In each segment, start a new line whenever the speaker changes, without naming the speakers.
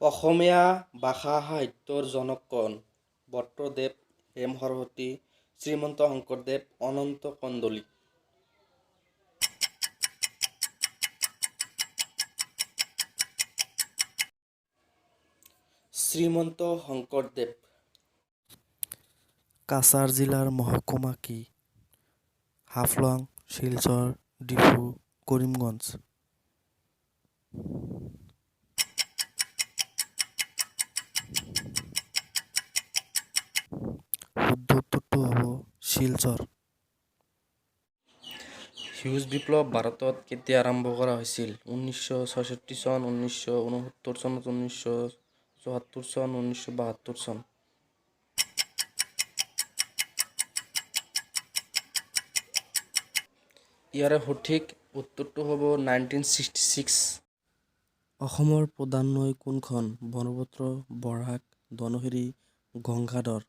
অসমীয়া ভাষা সাহিত্যৰ জনক কোন? বট্টদেৱ, হেম সৰস্বতী, শ্ৰীমন্ত শংকৰদেৱ, অনন্ত কন্দলী। শ্ৰীমন্ত শংকৰদেৱ।
কাছাৰ জিলাৰ মহকুমা কি? হাফলং, শিলচৰ, ডিফু, কৰিমগঞ্জ। শুদ্ধ উত্তৰটো হ'ব শিলচৰ।
সেউজ বিপ্লৱ ভাৰতত কেতিয়া আৰম্ভ কৰা হৈছিল? 1966 চন, 1969 চন, 1974 চন, 1972 চন। ইয়াৰে সঠিক উত্তৰটো হ'ব 1966।
অসমৰ প্ৰধান নৈ কোনখন? ব্ৰহ্মপুত্ৰ, বৰাক, ধনশিৰি, গংগাধৰ।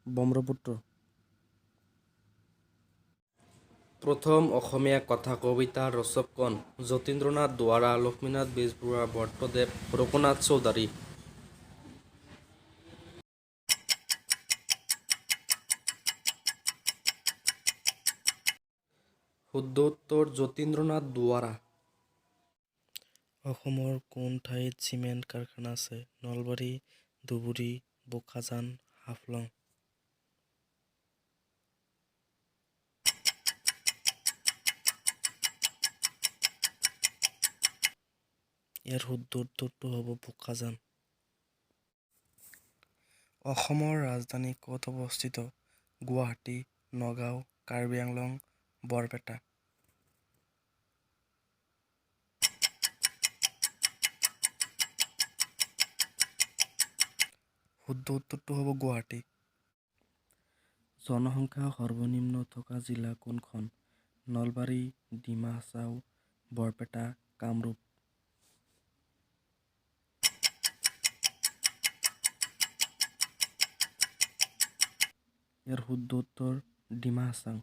ব্ৰহ্মপুত্ৰ।
প্ৰথম অসমীয়া কথা কবিতাৰ ৰচক কোন? যতীন্দ্ৰনাথ দুৱৰা, লক্ষ্মীনাথ বেজবৰুৱা, বট্টদেৱ, ৰঘুনাথ চৌধুৰী। শুদ্ধ উত্তৰ যতীন্দ্ৰনাথ দুৱৰা।
অসমৰ কোন ঠাইত চিমেণ্ট কাৰখানা আছে? নলবাৰী, ধুবুৰী, বোকাজান, হাফলং। ইয়াৰ শুদ্ধ উত্তৰটো হ'ব বোকাজান। অসমৰ ৰাজধানী ক'ত অৱস্থিত? গুৱাহাটী, নগাঁও, কাৰ্বি আংলং, বৰপেটা। শুদ্ধ উত্তৰটো হ'ব গুৱাহাটী। জনসংখ্যা সৰ্বনিম্ন থকা জিলা কোনখন? নলবাৰী, ডিমা হাছাও, বৰপেটা, কামৰূপ। ইয়াৰ শুদ্ধ উত্তৰ ডিমা হাছাও।